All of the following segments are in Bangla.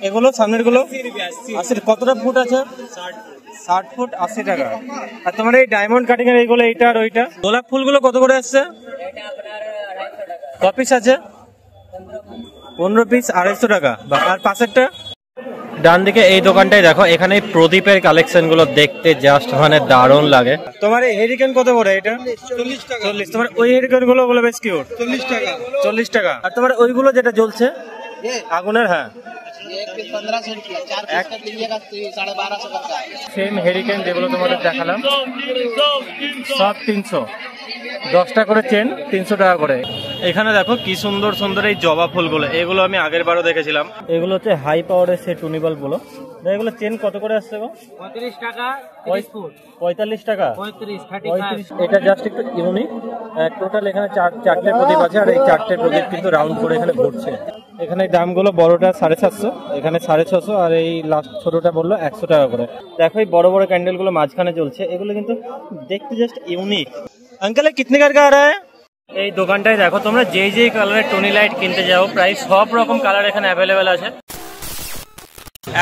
এগুলো সামনের গুলো 80 কতটা ফুট আছে? 60 ফুট 80 টাকা। আর তোমার এই ডায়মন্ড কাটিং এর এইগুলো এইটা আর ওইটা গোলাপ ফুলগুলো কত করে আসছে? ক পিস আছে? 15 পিস 250 টাকা। আর পাশেরটা ডান দিকে এই দোকানটাই দেখো, এখানে প্রদীপের কালেকশন গুলো দেখতে জাস্ট মানে দারুণ লাগে। তোমার এই হেরিকেন কত করে? এটা 40 টাকা। 40। তোমার ওই হেরিকেন গুলো বেশ কিউট, 40 টাকা। 40 টাকা। আর তোমার ওইগুলো যেটা জ্বলছে আগুনের, হ্যাঁ সেম হেরিকেন যেগুলো তোমাদের দেখালাম সব 300, 10টা করে চেন 300 টাকা করে। এখানে দেখো কি সুন্দর সুন্দর এই জবা ফুলগুলো, এগুলো আমি আগের বারও দেখেছিলাম। এগুলো হচ্ছে হাই পাওয়ারের সেই টুনি বাল্ব গুলো। এগুলো চেন কত করে আসছে গো? 35 টাকা 30 ফুট। 45 টাকা 35। এটা জাস্ট একটু ইউনিক। টোটাল এখানে চারটে প্রদীপ আছে, আর এই চারটে প্রদীপ কিন্তু রাউন্ড করে এখানে ঘুরছে। এখানে দামগুলো বড়টা 750, এখানে 650, আর এই লাস্ট ছোটটা বললো 100 টাকা করে। দেখো এই বড় বড় ক্যান্ডেল গুলো মাঝখানে জ্বলছে, এগুলো কিন্তু দেখতে জাস্ট ইউনিক। আঙ্কেল কিতনে কার কা আ রহা হ্যায়? এই দোকানটায় দেখো তোমরা যেই কালারের টুনি লাইট কিনতে যাও প্রায় সব রকম কালার এখানে অ্যাভেলেবেল আছে।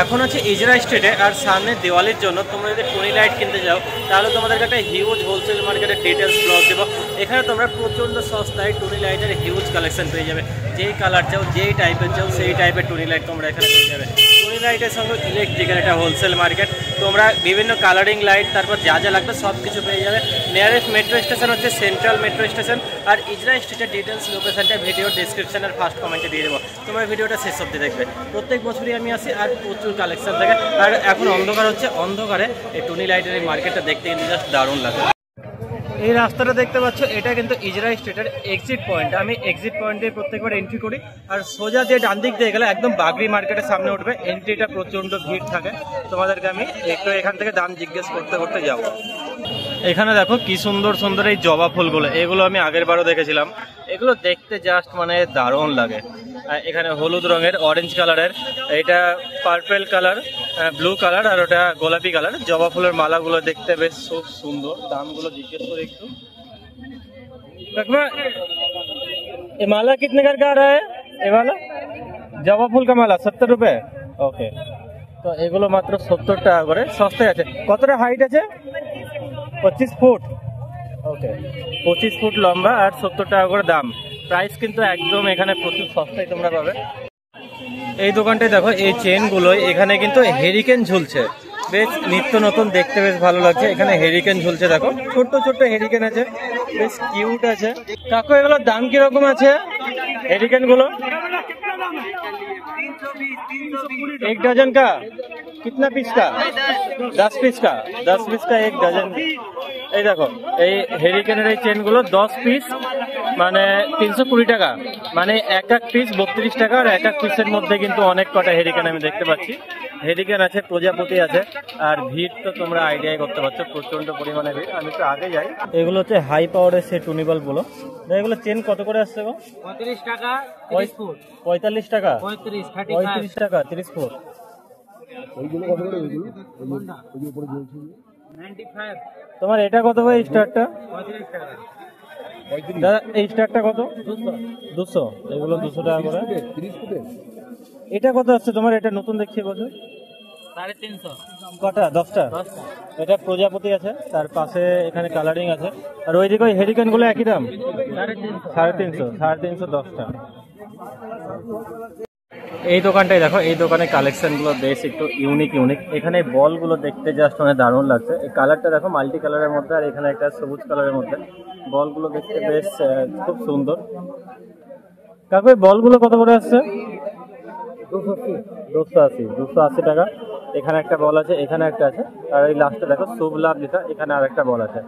এখন আছে ইজরা স্ট্রিটে, আর সামনে দিওয়ালির জন্য তোমরা যদি টুনি লাইট কিনতে যাও তাহলে তোমাদেরকে একটা হিউজ হোলসেল মার্কেটের ডিটেলস ব্লগ দেবো। এখানে তোমরা প্রচণ্ড সস্তায় টুনি লাইটের হিউজ কালেকশন পেয়ে যাবে। যেই কালার চাও, যেই টাইপের চাও, সেই টাইপের টুনি লাইট তোমরা এখানে পেয়ে যাবে। টুনি লাইটের সঙ্গে ইলেকট্রিকের একটা হোলসেল মার্কেট, তোমরা বিভিন্ন কালারিং লাইট তারপর যা যা লাগবে সব কিছু পেয়ে যাবে। নিয়ারেস্ট মেট্রো স্টেশন হচ্ছে সেন্ট্রাল মেট্রো স্টেশন। আর ইজরা স্ট্রিটের ডিটেলস লোকেশনটা ভিডিও ডিসক্রিপশনের ফার্স্ট কমেন্টে দিয়ে দেবো, তোমার ভিডিওটা শেষ অবধি দেখবে। প্রত্যেক বছরই আমি আসি আর প্রচুর কালেকশন থাকে। আর এখন অন্ধকার হচ্ছে, অন্ধকারে এই টুনি লাইটের এই মার্কেটটা দেখতে কিন্তু জাস্ট দারুণ লাগে। এই রাস্তাটা দেখতে পাচ্ছ, এটা কিন্তু ইজরা স্ট্রিটের এক্সিট পয়েন্ট। আমি এক্সিট পয়েন্ট দিয়ে প্রত্যেকবার এন্ট্রি করি, আর সোজা যে ডান দিক দিয়ে গেলে একদম বাগরি মার্কেটের সামনে উঠবে। এন্ট্রিটা প্রচন্ড ভিড় থাকে, তোমাদেরকে আমি একটু এখান থেকে দাম জিজ্ঞেস করতে করতে যাবো। এখানে দেখো কি সুন্দর সুন্দর এই জবা ফুলগুলো, এগুলো আমি আগের বারও দেখেছিলাম। এগুলো দেখতে জাস্ট মানে দারুণ লাগে। এখানে হলুদ রঙের, অরেঞ্জ কালারের, এটা পার্পেল কালার, ব্লু কালার, আর ওটা গোলাপি কালার। জবা ফুলের মালাগুলো দেখতে বেশ খুব সুন্দর। দামগুলো জিজ্ঞেস করে একটু। ये माला कितने का आ रहा है? ये वाला जवा फूल का माला 70 रुपए। ओके, তো এগুলো মাত্র 70 টাকা করে, সস্তায় আছে। কতটা হাইট আছে? 25 ফুট। ওকে, 25 ফুট লম্বা আর 70 টাকা করে দাম। প্রাইস কিন্তু একদম এখানে প্রচুর সস্তায় তোমরা পাবে। এই দোকানটায় দেখো এই চেনগুলো, এখানে কিন্তু হেরিকেন ঝুলছে, বেশ নিত্য নতুন, দেখতে বেশ ভালো লাগছে। এখানে হেরিকেন ঝুলছে, দেখো ছোট্ট ছোট্ট হেরিকেন আছে, বেশ কিউট আছে। কাকু এগুলোর দাম কিরকম আছে হেরিকেন গুলো? 1 डजन का कितना पीस का? 10 पीस का। 10 पीस का 1 डजन। এই দেখো এই হেরিকেনের এই চেনগুলো 10 পিস মানে 320 টাকা, মানে এক পিস 32 টাকা। আর এক পিসের মধ্যে কিন্তু অনেক কটা হেরিকেন আমি দেখতে পাচ্ছি। হেরিকেন আছে, প্রজাপতি আছে, আর ভিড় তো তোমরা আইডিয়াই করতে পারছো, প্রচন্ড পরিমাণে ভিড়। আমি তো আগে যাই। এগুলো হচ্ছে হাই পাওয়ারের সেই টুনি বাল্ব গুলো। এগুলো চেন কত করে আসছে গো? 35 টাকা 30 ফুট। 45 টাকা 35 টাকা 30 ফুট। ওইগুলো কত করে? ওইগুলো ওই উপরে জ্বলছে 95। তোমার এটা কত ভাই স্টারটা? 35 টাকা। দাদা এই স্টারটা কত? 200। এগুলো 200 টাকা করে। 30 ফুটে। এটা কত আসছে তোমার? এটা নতুন দেখছি বছর 350। কটা? 10টা। এটা প্রজাপতি আছে, তার পাশে এখানে কালারিং আছে। আর ওইদিকে ওই হেরিকেন গুলো একই দাম 350 10টা। এই দোকানটাই দেখো, এই দোকানের কালেকশন গুলো বেশ একটু ইউনিক। এখানে বল গুলো দেখতে জাস্ট মানে দারুণ লাগছে। এই কালারটা দেখো মাল্টি কালারের মধ্যে, আর এখানে একটা সবুজ কালারের মধ্যে। বল গুলো দেখতে বেশ খুব সুন্দর। কাকু এই বল গুলো কত করে আসছে? 280 টাকা। এখানে একটা বল আছে, এখানে একটা আছে, আর এই লাস্টে দেখো শুভ লাভ লেখা, এখানে আর একটা বল আছে।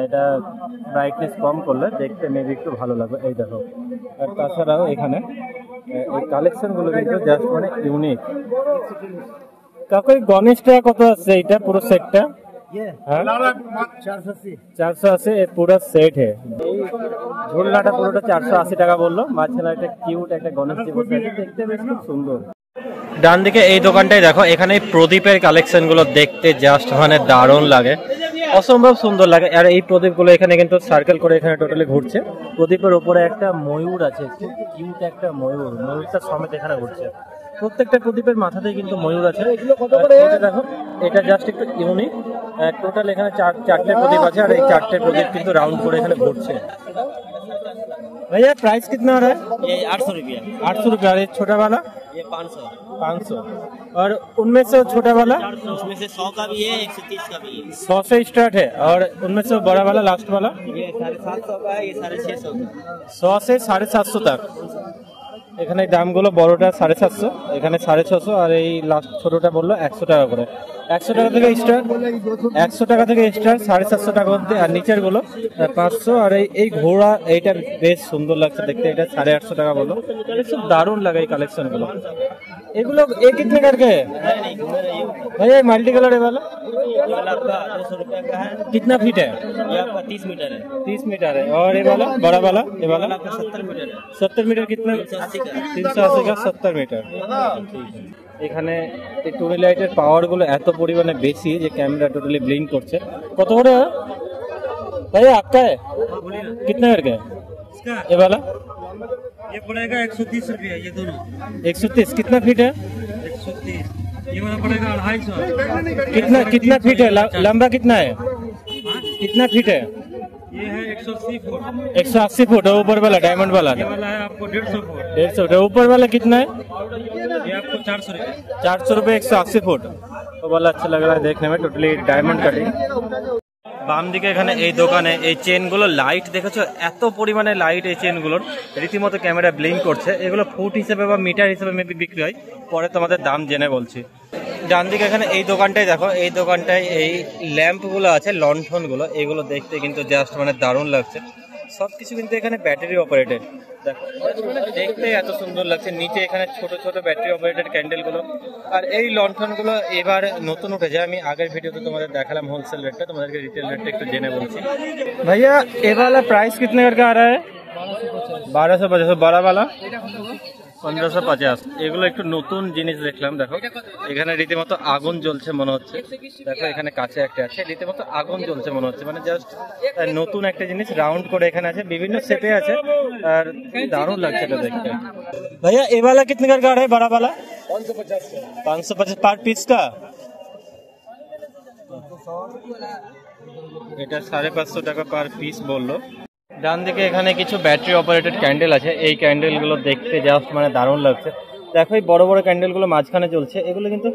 এটা ব্রাইটনেস কম করলে দেখতে মেবি একটু ভালো লাগবে। এই দেখো, আর তাছাড়াও এখানে এই কালেকশন গুলো কিন্তু জাস্ট মানে ইউনিক। কাকু গণেশটা কত আছে? এটা পুরো সেটটা 480 পুরো সেট है। ঝুলনাটা পুরোটা 480 টাকা বললো। মাঝখানে একটা কিউট একটা গণেশজি বসে আছে, দেখতে বেশ খুব সুন্দর। ডান দিকে এই দোকানটাই দেখো, এখানে প্রদীপের কালেকশন গুলো দেখতে জাস্ট মানে দারুণ লাগে, অসম্ভব সুন্দর লাগে। আর এই প্রদীপগুলো এখানে কিন্তু সার্কেল করে এখানে টোটালি ঘুরছে। প্রদীপের উপরে একটা ময়ূর আছে, খুব কিউট একটা ময়ূরটা সমেত এখানে ঘুরছে। প্রত্যেকটা প্রদীপের মাথাতেই কিন্তু ময়ূর আছে। এটা দেখো, এটা জাস্ট একটু ইউনিক। টোটাল এখানে চারটে প্রদীপ আছে, আর এই চারটে প্রদীপ কিন্তু রাউন্ড করে এখানে ঘুরছে। भैया प्राइस कितना आ रहा है? ये 800 रुपया। 800 रुपया। और ये छोटा वाला ये 500। 500। और उनमें से छोटा वाला उसमें से 100 का भी है, 130 का भी है। 100 से स्टार्ट है, और उनमें से बड़ा वाला लास्ट वाला ये 750 का है, ये 650 का। 100 से 750 तक। এখানে দামগুলো বড়টা 750, এখানে 650, আর এই লাস্ট ছোটটা বললো 100 টাকা করে। 100 টাকা থেকে স্টার্ট, 100 টাকা থেকে স্টার্ট, 750 টাকা অবধি। আর নিচের গুলো 500। আর এই ঘোড়া এইটা বেশ সুন্দর লাগছে দেখতে, এটা 850 টাকা বললো। খুব দারুণ লাগে এই কালেকশন গুলো। এগুলো कितने करके है भैया? मल्टी कलर है वाला ये वाला आपका 200 रुपया का है। कितना फीट है? ये आपका 30 मीटर है। 30 मीटर है। और ये वाला बड़ा वाला, ये वाला आपका 70 मीटर है। 70 मीटर। कितना? 380 का। 380 का 70 मीटर। এখানে এই টুনি লাইটের পাওয়ার গুলো এত পরিমাণে বেশি যে ক্যামেরা টোটালি ব্লিঙ্ক করছে। কত করে ভাই आपका है? कितना करके है इसका ये वाला? ये पड़ेगा 130 रुपया, ये दोनों 130। कितना फीट है? 130। ये वाला पड़ेगा 250। कितना फीट है? लंबा कितना है? कितना फीट है? ये है 180 फुट। 180 फुट है ऊपर वाला, डायमंड वाला। ये वाला है आपको 150 फुट। 150 फुट। ऊपर वाला कितना है? ये आपको 400 रुपया। 400 रुपये 180 फुट। वो वाला अच्छा लग रहा है देखने में, टोटली डायमंड कटिंग। বাম দিকে এখানে এই দোকানে এই চেনগুলো লাইট দেখেছো, এত পরিমাণে লাইট এই চেনগুলোর, রীতিমতো ক্যামেরা ব্লিঙ্ক করছে। এগুলো ফুট হিসেবে বা মিটার হিসেবে মেবি বিক্রি হয়, পরে তোমাদের দাম জেনে বলছি। ডান দিকে এখানে এই দোকানটাই দেখো, এই দোকানটায় এই ল্যাম্পগুলো আছে, লণ্ঠনগুলো, এগুলো দেখতে কিন্তু জাস্ট মানে দারুণ লাগছে। সবকিছু কিন্তু এখানে ব্যাটারি অপারেটেড। দেখো মানে দেখতে এত সুন্দর লাগছে। নিচে এখানে ছোট ছোট ব্যাটারি অপারেটেড ক্যান্ডেল গুলো। আর এই লণ্ঠন গুলো এবার নতুন উঠেছে। আমি আগের ভিডিওতে তোমাদের দেখালাম হোলসেল রেটটা, তোমাদেরকে রিটেল রেটটা একটু জেনে বলছি। भैया ये वाला प्राइस कितने करके आ रहा है? 1250। बड़ा वाला 1550। এগুলো একটু নতুন জিনিস দেখলাম। দেখো এখানে রীতিমতো আগুন জ্বলছে মনে হচ্ছে। দেখো এখানে কাছে একটা আছে, রীতিমতো আগুন জ্বলছে মনে হচ্ছে, মানে জাস্ট নতুন একটা জিনিস রাউন্ড করে এখানে আছে, বিভিন্ন শেপে আছে, আর দারুণ লাগছে এটা দেখতে। भैया ये वाला कितने करके आ रहा है? बड़ा वाला 550 पर पीस का। এটা 550 টাকা পার পিস বললো। ডান দিকে এখানে কিছু ব্যাটারি অপারেটেড ক্যান্ডেল আছে। এই ক্যান্ডেল গুলো দেখতে জাস্ট মানে দারুণ লাগছে। দেখো এই বড় বড় ক্যান্ডেল গুলো মাঝখানে চলছে, এগুলো কিন্তু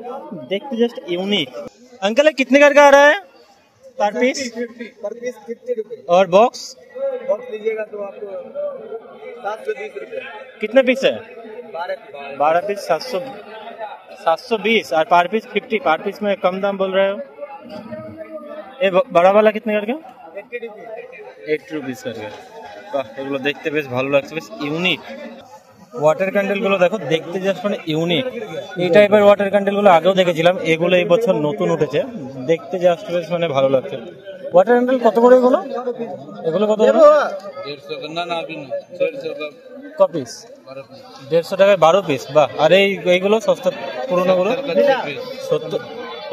দেখতে জাস্ট ইউনিক। अंकल कितने करके आ रहा है पर पीस? 50 रुपए। और बॉक्स बॉक्स लीजिएगा तो आपको 720 रुपए। कितने पीस है? 12 पीस 720। और पर पीस 50। पर पीस में कम दाम बोल रहे हो। ये बड़ा वाला कितने करके? 80 रुपीस करके। বাহ, এগুলো দেখতে বেশ ভালো লাগছে, বেশ ইউনিক। ওয়াটার ক্যান্ডেল গুলো দেখো, দেখতে জাস্ট মানে ইউনিক। এই টাইপের ওয়াটার ক্যান্ডেল গুলো আগেও দেখেছিলাম, এগুলো এই বছর নতুন উঠেছে, দেখতে জাস্ট বেশ মানে ভালো লাগছে। ওয়াটার ক্যান্ডেল কত করে এগুলো? এগুলো কত করে? 150 না না আবি না 150 का ক পিস? 150 টাকায় 12 পিস। বাহ। আর এইগুলো সস্তা পুরোনো গুলো 70।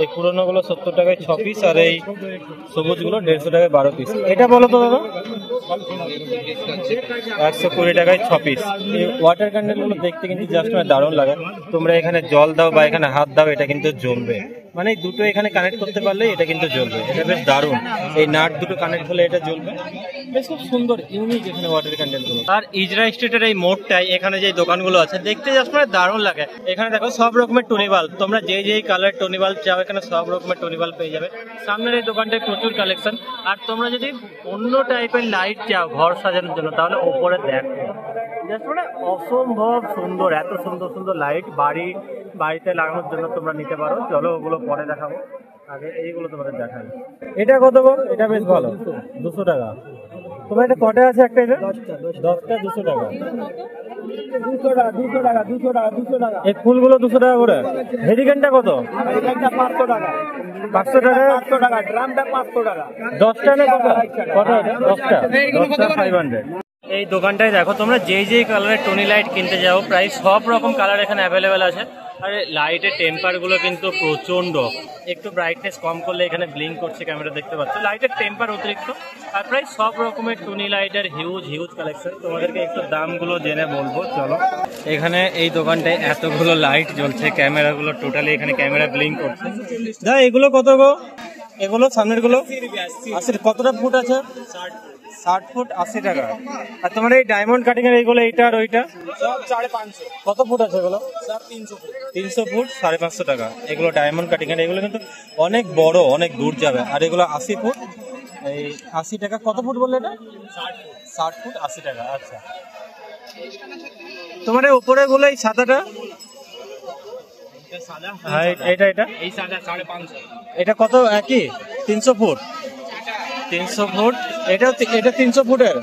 এই পুরোনো গুলো 70 টাকায় 6 পিস, আর এই সবুজ গুলো 150 টাকায় 12 পিস। এটা বলো তো দাদা? 120 টাকায় 6 পিস। এই ওয়াটার ক্যান্ডেল গুলো দেখতে কিন্তু জাস্ট মানে দারুণ লাগে। তোমরা এখানে জল দাও বা এখানে হাত দাও, এটা কিন্তু জ্বলবে। মানে এই দুটো এখানে কানেক্ট করতে পারলে এটা কিন্তু জ্বলবে। এটা বেশ দারুণ। এই নাট দুটো কানেক্ট হলে এটা জ্বলবে। বেশ খুব সুন্দর ইউনিক এখানে ওয়াটার ক্যান্ডেল গুলো। আর ইজরা স্ট্রিটের এই মোড়টায় এখানে যে দোকানগুলো আছে দেখতে জাস্ট মানে দারুণ লাগে। এখানে দেখো সব রকমের টুনি বাল্ব, তোমরা যেই কালার টুনি বাল্ব চাও এখানে সব রকমের টুনি বাল্ব পেয়ে যাবে। সামনের এই দোকানটায় প্রচুর কালেকশন। আর তোমরা যদি অন্য টাইপের লাইট চাও ঘর সাজানোর জন্য, তাহলে ওপরে দেখো জাস্ট মানে অসম্ভব সুন্দর, এত সুন্দর সুন্দর লাইট বাড়িতে লাগানোর জন্য তোমরা নিতে পারো। চলো ওগুলো পরে দেখাবো, আগে এইগুলো তোমাদের দেখাবো। এটা কত গো? এটা বেশ ভালো, 200 টাকা। তোমার এটা কটা আছে? একটা এটা 10টা 200 টাকা। 200 টাকা 200 টাকা 200 টাকা 200 টাকা। এই ফুলগুলো 200 টাকা করে। হেরিকেনটা কত? এটা 500 টাকা। 500 টাকা। 500 টাকা ড্রামটা 500 টাকা। 10টা না কত? কটা? 10টা 500। এই দোকানটায় দেখো তোমরা যেই কালারের টনি লাইট কিনতে যাও, প্রায় সব রকম কালার এখানে অ্যাভেলেবেল আছে। আরে লাইটের টেম্পার গুলো কিন্তু প্রচন্ড, একটু ব্রাইটনেস কম করলে এখানে ব্লিঙ্ক করছে ক্যামেরা দেখতে পাচ্ছ। লাইটের টেম্পার অতিরিক্ত, আর প্রায় সব রকমের টুনি লাইটের হিউজ হিউজ কালেকশন। তোমাদেরকে একটু দামগুলো জেনে বলবো, চলো। এখানে এই দোকানটায় এতগুলো লাইট জ্বলছে, ক্যামেরাগুলো টোটালি এখানে ক্যামেরা ব্লিঙ্ক করছে। দা এগুলো কত গো? এগুলো সামনের গুলো 80। কতটা ফুট আছে? 60 ফুট 80 টাকা। আর তোমার এই ডায়মন্ড কাটিং এর এইগুলো, এইটা আর ওইটা সব 550। কত ফুট আছে এগুলো? সব 300 ফুট। 300 ফুট 550 টাকা। এগুলো ডায়মন্ড কাটিং এর, এগুলো কিন্তু অনেক বড়, অনেক দূর যাবে। আর এগুলো 80 ফুট, এই 80 টাকা। কত ফুট বললে এটা? 60 ফুট 80 টাকা। আচ্ছা, তোমার এই উপরে গুলো এই সাদাটা, হ্যাঁ এটা এটা এই সাদা 550। এটা কত? একই 300 ফুট 300 ফুট। এটা 300 ফুটের,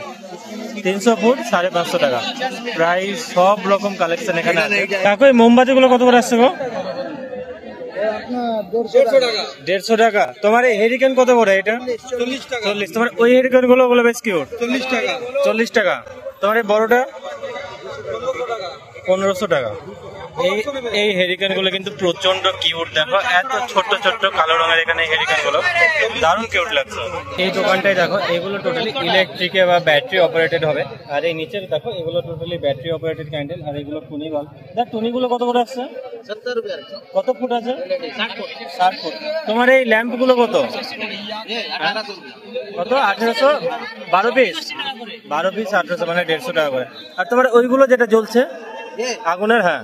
300 ফুট 550 টাকা। প্রায় সব রকম কালেকশন এখানে আছে। কাকু এই মোমবাতি গুলো কত করে আসছে গো? আপনার 150 টাকা। 150 টাকা। তোমার এই হেরিকেন কত করে? এটা 40 টাকা। 40। তোমার ওই হেরিকেন গুলো ওগুলো বেশ কিউট, 40 টাকা। 40 টাকা। তোমার এই বড়টা 1500 টাকা। এই হেরিকেন গুলো কিন্তু প্রচন্ড কিউট, দেখো এত ছোট্ট ছোট্ট কালো রঙের এখানে হেরিকেন গুলো দারুণ কিউট লাগছে। এই দোকানটায় দেখো এগুলো টোটালি ইলেকট্রিকে বা ব্যাটারি অপারেটেড হবে। আর এই নিচের দেখো এগুলো টোটালি ব্যাটারি অপারেটেড ক্যান্ডেল। আর এগুলো টুনি বাল্ব। দেখ টুনি গুলো কত করে আসছে? 70 रुपया। কত ফুট আছে? 60 ফুট। তোমার এই ল্যাম্প গুলো কত? ये 1800 रुपया। কত? 1800। 12 পিস 1800, মানে 150 টাকা করে। আর তোমার ওইগুলো যেটা জ্বলছে ये আগুনের, হ্যাঁ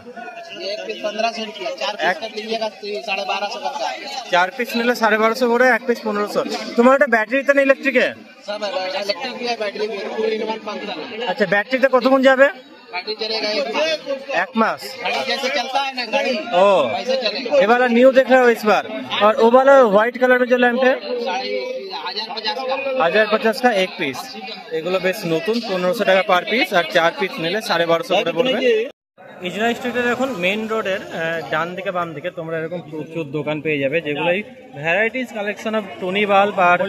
ये एक पीस 1500 रुपया। 4 पीस का लीजिएगा तो 1250 का है। 4 পিস নিলে 1250 করে, 1 পিস 1500। তোমার ওটা ব্যাটারিতে না ইলেকট্রিকে? सब इलेक्ट्रिक भी है, बैटरी भी है। 2 in 1 15 है। আচ্ছা, ব্যাটারিতে কতক্ষণ যাবে? बैटरी चलेगा 1 माह। 1 मास। गाड़ी जैसे चलता है ना गाड़ी, ओ वैसे चलेगा। ये वाला न्यू देख रहे हो इस बार। और वो वाला व्हाइट कलर में जो लैंप है 1050 का। 1050 का 1 পিস। এগুলো বেশ নতুন, 1500 টাকা পার পিস। আর 4 পিস নিলে 1250 করে পড়বে। ইজরা স্ট্রিটের এখন মেইন রোডের ডান দিকে বাম দিকে তোমরা এরকম প্রচুর দোকান পেয়ে যাবে, যেগুলোই ভ্যারাইটিস কালেকশন অফ টুনি বাল্ব। আর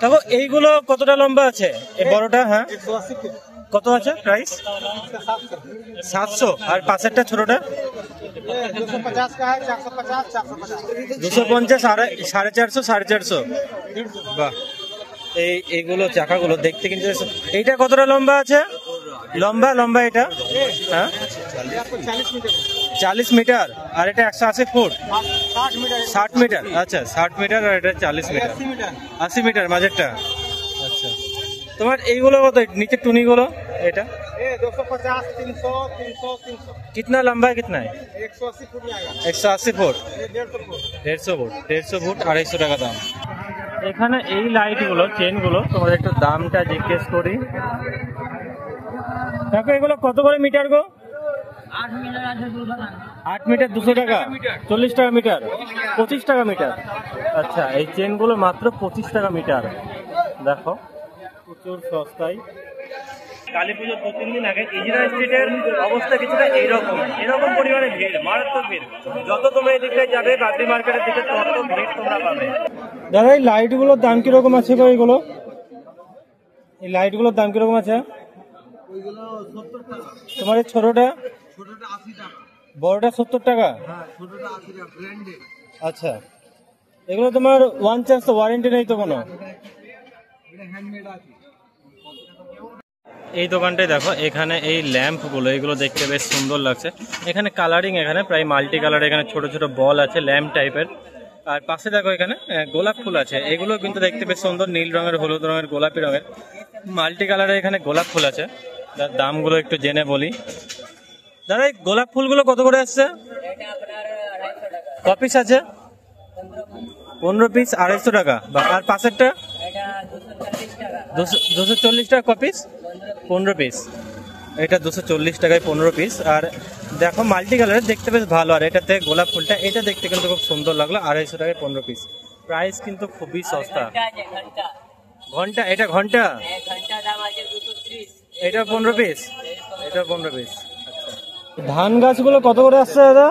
দেখো এইগুলো কতটা লম্বা আছে? এই বড়টা, হ্যাঁ 180 के। কত আছে প্রাইস? 700। আর পাশেরটা ছোটটা 250 का है। 450 450। 250, 450, 450। বাহ, এইগুলো চাকাগুলো দেখতে কিন্তু এইটা কতটা লম্বা আছে? লম্বা এটা, হ্যাঁ 40 मीटर। 40 মিটার। আর এটা 180 ফুট 60 मीटर। 60 মিটার। আচ্ছা 60 মিটার। আর এটা 40 মিটার 80 मीटर। 80 মিটার মাঝেরটা। আচ্ছা, তোমার এইগুলো কত? নিচের টুনিগুলো এটা ये 250 300 300 300। কিতনা লম্বা কিতনা है? 180 फुट में आएगा। 180 ফুট। ये 150 फुट। 150 ফুট 250 টাকা দাম। এখানে এই লাইটগুলো, চেনগুলো, তোমাদের একটু দামটা জিজ্ঞেস করি। দেখো এগুলো কত করে মিটার গো? 8 মিটার 200 টাকা। 40 টাকা মিটার। 25 টাকা মিটার। আচ্ছা, এই চেনগুলো মাত্র 25 টাকা মিটার। দেখো প্রচুর সস্তায়। কালী পুজোর 2-3 দিন আগে ইজরা স্ট্রিটের অবস্থা কিছুটা এরকম পরিমাণে ভিড়, মারাত্মক ভিড়। যত তোমরা এই দিকটায় যাবে বাগড়ি মার্কেটের দিকে, তত ভিড় তোমরা পাবে। দাদা এই লাইটগুলোর দাম কিরকম আছে গো? এইগুলো এই লাইটগুলোর দাম কিরকম আছে? ওইগুলো 70 টাকা। তোমার এই ছোটটা? ছোটটা 80 টাকা। বড়টা 70 টাকা। হ্যাঁ, ছোটটা 80 টাকা ব্র্যান্ডেড। আচ্ছা, এগুলো তোমার 1 চান্স তো ওয়ারেন্টি নেই তো কোনো? এটা হ্যান্ডমেড আছে। এই দোকানটায় দেখো এখানে এই ল্যাম্পগুলো, এগুলো দেখতে বেশ সুন্দর লাগছে। এখানে কালারিং, এখানে প্রায় মাল্টি কালার, এখানে ছোট ছোট বল আছে ল্যাম্প টাইপের। আর পাশে দেখো এখানে গোলাপ ফুল আছে, এগুলো কিন্তু দেখতে বেশ সুন্দর, নীল রঙের, হলুদ রঙের, গোলাপি রঙের, মাল্টি কালারের এখানে গোলাপ ফুল আছে। তার দামগুলো একটু জেনে বলি। দাদা এই গোলাপ ফুলগুলো কত করে আসছে? ক পিস আছে? 15 পিস 250 টাকা। আর পাশেরটা 240 টাকা ক পিস? 15 পিস। এটা 240 টাকায় 15 পিস। আর দেখো মাল্টি কালারের, দেখতে বেশ ভালো। আর এটাতে গোলাপ ফুলটা, এটা দেখতে কিন্তু খুব সুন্দর লাগলো। 250 টাকায় 15 পিস। প্রাইস কিন্তু খুবই সস্তা। ঘন্টা, এটা ঘন্টা, এটা 15 পিস, এটা 15 পিস। ধান গাছগুলো কত করে আসছে দাদা?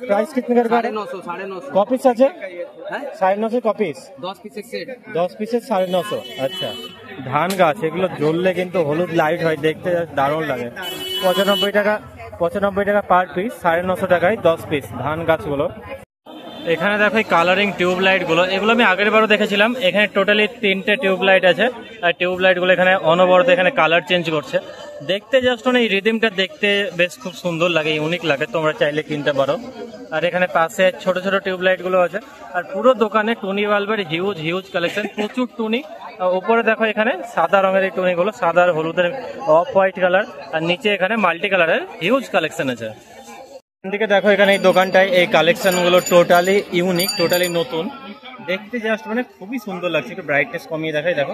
প্রাইস কিতনে করে? 950 ক পিস আছে? 950 ক পিস? 10 পিসের সেট। 10 পিসের 950। আচ্ছা, ধান গাছ, এগুলো জ্বললে কিন্তু হলুদ লাইট হয়, দেখতে দারুণ লাগে। 95 টাকা 95 টাকা পার পিস, 950 টাকায় 10 পিস ধান গাছগুলো। এখানে দেখো এই কালারিং টিউব লাইট গুলো, এগুলো আমি আগের বারও দেখেছিলাম। এখানে টোটালি 3টে টিউব লাইট আছে, আর টিউব লাইট গুলো এখানে অনবরত এখানে কালার চেঞ্জ করছে। দেখতে জাস্ট এই রিদিমটা দেখতে বেশ খুব সুন্দর লাগে, ইউনিক লাগে, তোমরা চাইলে কিনতে পারো। আর এখানে পাশে ছোট ছোট টিউব লাইট গুলো আছে। আর পুরো দোকানে টুনি বাল্বের হিউজ হিউজ কালেকশন, প্রচুর টুনি। উপরে দেখো এখানে সাদা রঙের এই টুনি গুলো, সাদা আর হলুদের অফ হোয়াইট কালার, আর নিচে এখানে মাল্টি কালারের হিউজ কালেকশন আছে। দিকে দেখো এখানে এই দোকানটায় এই কালেকশন গুলো টোটালি ইউনিক, টোটালি নতুন, দেখতে জাস্ট খুবই সুন্দর লাগছে। একটু ব্রাইটনেস কমিয়ে দেখাই, দেখো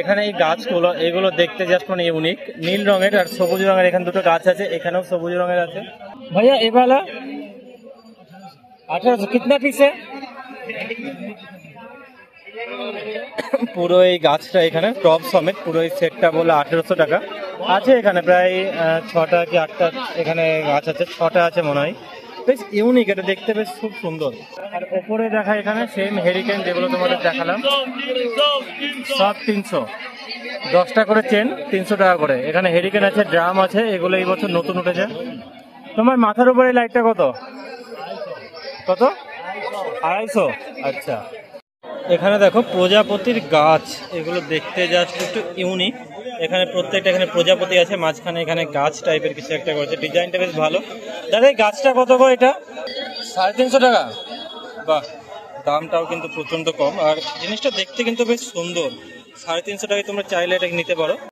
এখানে এই গাছগুলো, এগুলো দেখতে জাস্ট ইউনিক, নীল রঙের আর সবুজ রঙের। এখানে দুটো গাছ আছে, এখানেও সবুজ রঙের আছে। ভাইয়া এ वाला 1800 কিতনা পিস है? পুরো এই গাছটা এখানে টপ সমেত পুরো এই সেটটা বলে 1800 টাকা আছে। এখানে প্রায় 6টা কি 8টা এখানে গাছ আছে, 6টা আছে মনে হয়। বেশ ইউনিক, এটা দেখতে বেশ খুব সুন্দর। আর ওপরে দেখা এখানে সেম হেরিকেন যেগুলো তোমাদের দেখালাম, সব 300, 10টা করে চেন, 300 টাকা করে। এখানে হেরিকেন আছে, ড্রাম আছে, এগুলো এই বছর নতুন উঠেছে। তোমার মাথার উপরে লাইটটা কত কত? 250। আচ্ছা, এখানে দেখো প্রজাপতির গাছ, এগুলো দেখতে জাস্ট একটু ইউনিক। এখানে প্রত্যেকটা এখানে প্রজাপতি আছে, মাঝখানে এখানে গাছ টাইপের কিছু একটা করেছে, ডিজাইনটা বেশ ভালো। দাদা এই গাছটা কত গো? এটা 350 টাকা। বাহ, দামটাও কিন্তু প্রচন্ড কম, আর জিনিসটা দেখতে কিন্তু বেশ সুন্দর। 350 টাকায় তোমরা চাইলে এটা নিতে পারো।